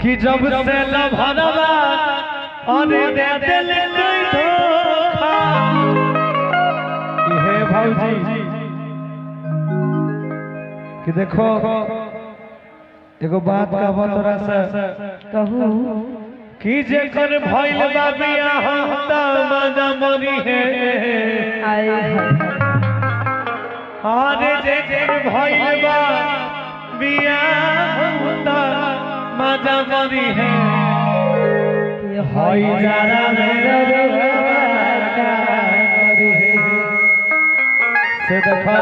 कि जब से लभरवा और दे दिल कोई धोखा। ये भौजी कि देखो एगो बात कहबो तोरा से कहू कि जेकर भइल बा बियाह त मजा मरी है। आए अरे जेकर भइल बा बियाह त मजा मरी है। हई जारा मेरा से देखा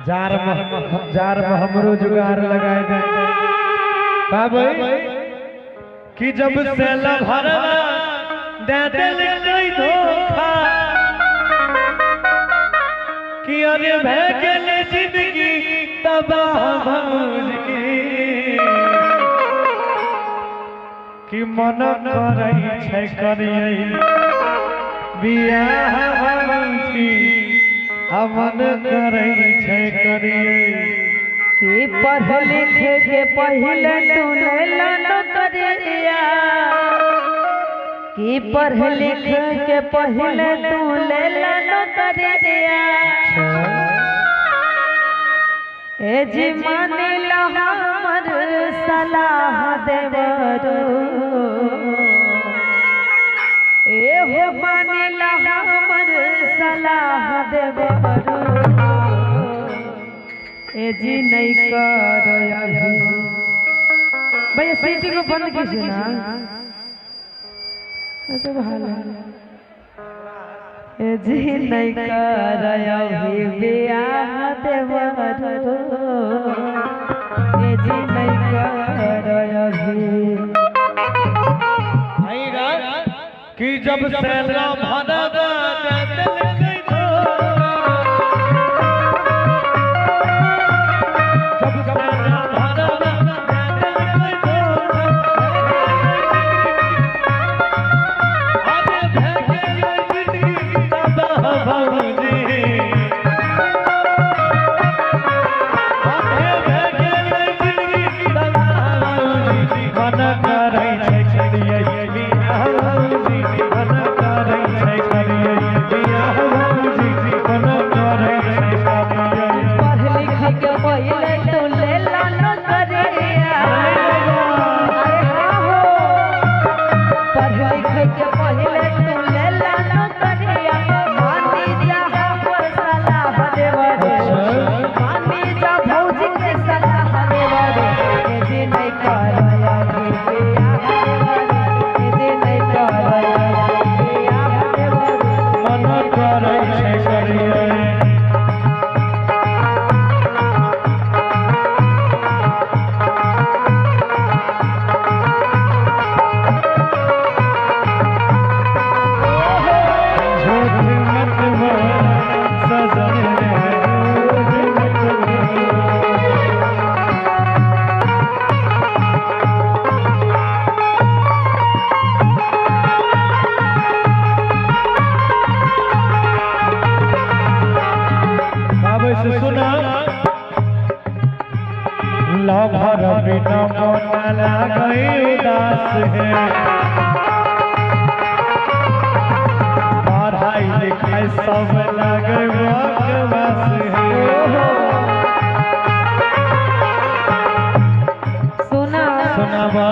जार में हमरो जुगाड़ लगाए दे बाबू कि जब से लभरवा दे दिल कोई धोखा। कि अरे भे गेल जिंदगी तबाह भौजी कि मन करई छै करियै बियाह भौजी मन करई छै करियै। कि पढ़ लिख के पहले तू लन करिया। कि पढ़ लिख के पहले तू लन करिया। ए जी मानिला हमर सलाह देवरो। ए हो मानिला हमर सलाह देवरो। ए जी नहीं करो अभी भैया सीटी को बंद कीजिए ना। अच्छा भाला ए जी नहीं करो अभी बियाह देवरो। ए जी नहीं करो अभी कि जब से लभरवा दे दिल कोई धोखा। जब से लभरवा दे दिल कोई धोखा। अरे भे गेल जिंदगी तबाह भौजी। अरे भे गेल जिंदगी तबाह भौजी। मन करई छै करियै बियाह भौजी। मन करई छै करियै बियाह भौजी। मन करई छै करियै। पढ़ लिख के पहले तू लन करिया। पढ़ लिख के पहले तू लन करिया। मानी जा हमर सलाह देवरे। मानी जा भौजी के सलाह देवरे। ए जी नहीं करया बियाह देवरे। ए जी नहीं करया बियाह देवरे। मन करई छै करियै। झूठ मत बोल सजन रे झूठ मत बोल। बाबू से सुना लभर बिना मन लागई उदास है। पढ़ाई लिखाई सब लगे बकवास है। सुना सुनाबा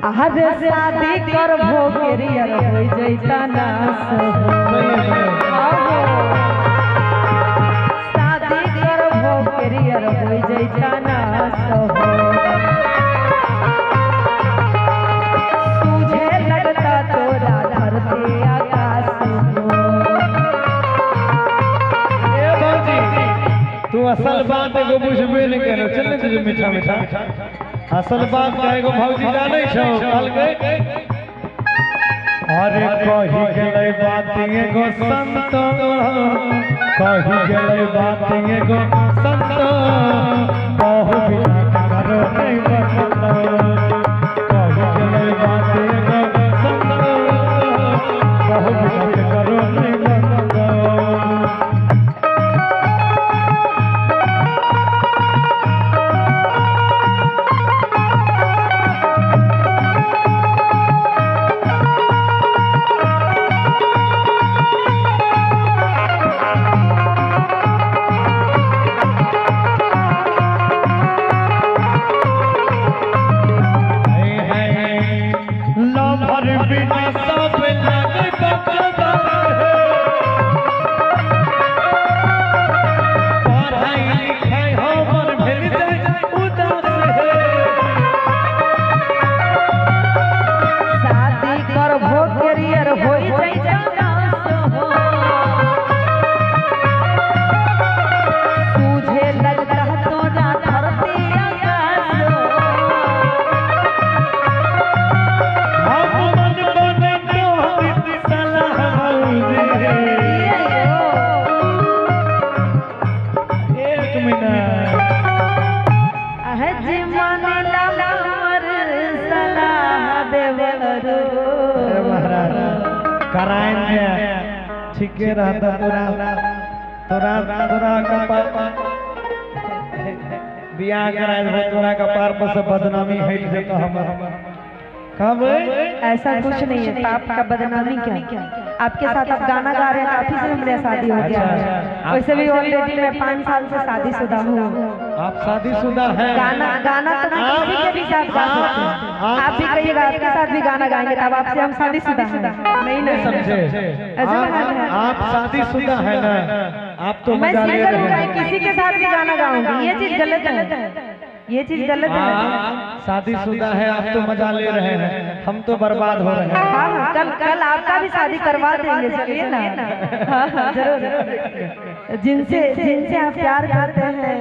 आज शादी करबो करियर हो जैता नास हो। शादी करबो करियर हो जैता नास हो। तुझे लगता तोरा धरती आकाश हो। ए भौजी तू असल बात एगो बुझबे नहीं करो। चल तुझे मीठा मीठा असल बात का एगो भौजी जानै छौ कहलकै। अरे कही गेलै बात एगो संत। कही गेलै बात एगो संत। कहू बिना करो नहीं बचत। कही गेलै बात एगो संत। कहू बिना करो नहीं बचत। कराएंगे ठीक रहता तोरा का बियाह कराए तोरा का पार पर से बदनामी हट जाता हम कब ऐसा कुछ नहीं है। आपका बदनामी क्या? आपके साथ आप गाना गा रहे हैं, काफी से मेरा शादी हो गया है। वैसे भी ऑलरेडी मैं 5 साल से शादीशुदा हूँ। आप शादीशुदा हैं? गाना तो मैं किसी के भी साथ गा सकती हूँ। आप भी कहिएगा आपके साथ भी गाना गाएंगे, तब आपसे हम शादीशुदा हैं। नहीं समझे? ऐसा है। आप शादीशुदा है ना? आप तो मैं मजा ले सिंगर रहे हूँ, हैं। किसी के साथ भी गाना गाऊंगी। ये चीज गलत है, ये चीज गलत है। शादीशुदा है, आप तो मजा ले रहे हैं, हम तो बर्बाद हो रहे हैं। हाँ, कल आपका भी शादी करवा देंगे, चलिए ना। हाँ, जरूर। जिनसे आप प्यार करते हैं,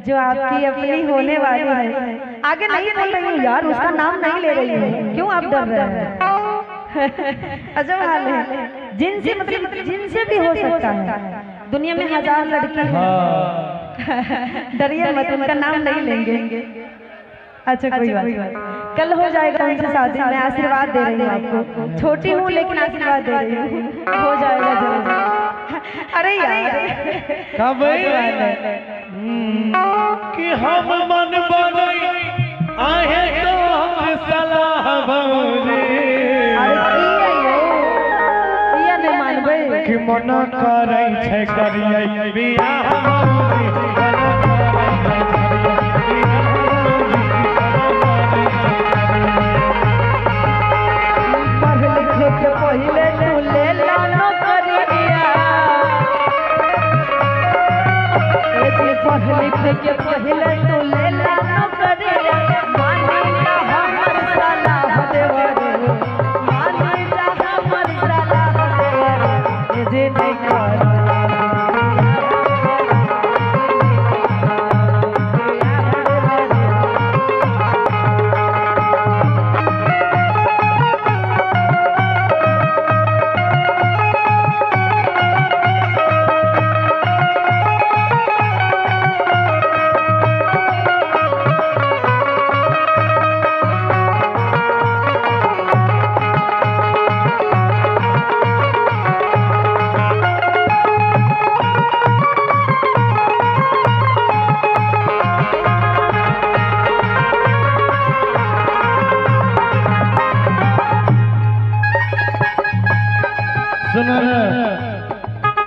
जो आपकी अपनी होने वाली है, आगे नहीं बोल रही हूँ यार, उसका नाम नहीं ले रही हूँ, क्यों आप डर रहे हैं? अच्छा हाल है, जिनसे मतलब जिनसे भी हो सकता है, दुनिया में 1000 लड़की है। डरिए मत, उनका नाम नहीं लेंगे। अच्छा कोई बात नहीं, कल हो जाएगा उनसे शादी। मैं आशीर्वाद दे रही हूँ आपको, छोटी हूँ लेकिन आशीर्वाद दे रही हूँ, हो जाएगा जल्द। अरे यार कब कि हम मन बने आए तो हम सलाह भौजी। किया नहीं मानबै कि मन करै छै करियै बियाह भौजी। पहले तू ले लानो करिया, पढ़ लिख के पहले तू ले लानो करिया। मानिला हमर सलाह देवरे, मानिला हमर सलाह देवरे, जे नहीं कर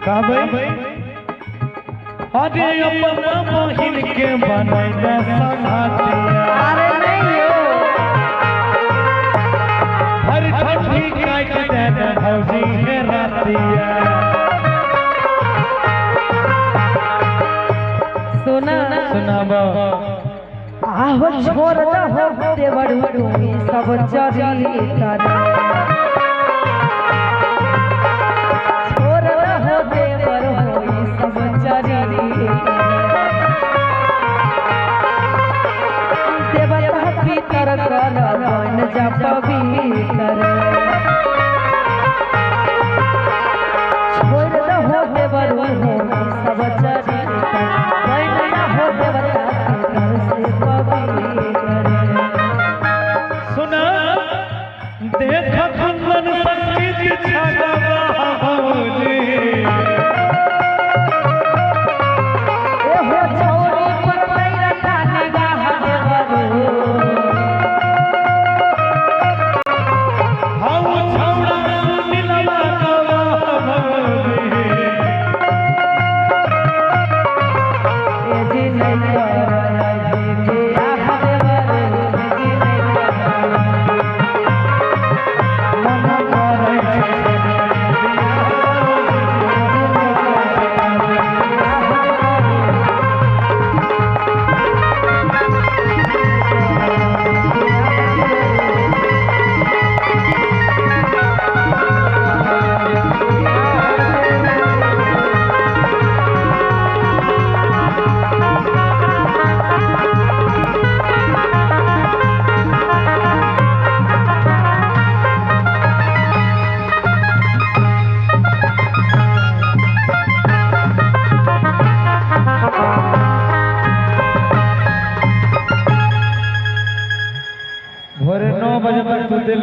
कहबै अरे अपना बहिन के बनैले संघातिया। अरे नहीं हो, हर ठठी काट दे भौजी के रातिया। सुनाब आहो छोड़ दो देवर तुम्हें सब चरी करे, छोड़ दो देवर होई सब चरी देवर भीतर कर बन जा पवित्र। छोड़ दो देवर होई सब चरी बन जा हो देवता से पवित्र। सुना देख कुंदन संगीत छगवा भौजी। ए हो छोरी पर पैरा काने गाह देवरो, हाउ छौड़ा नीलवा कवा भौजी। ए जी नहीं कर जी आह देवरो, जी नहीं कर मन करै भोरे 9 बजे तक तू दिल्ली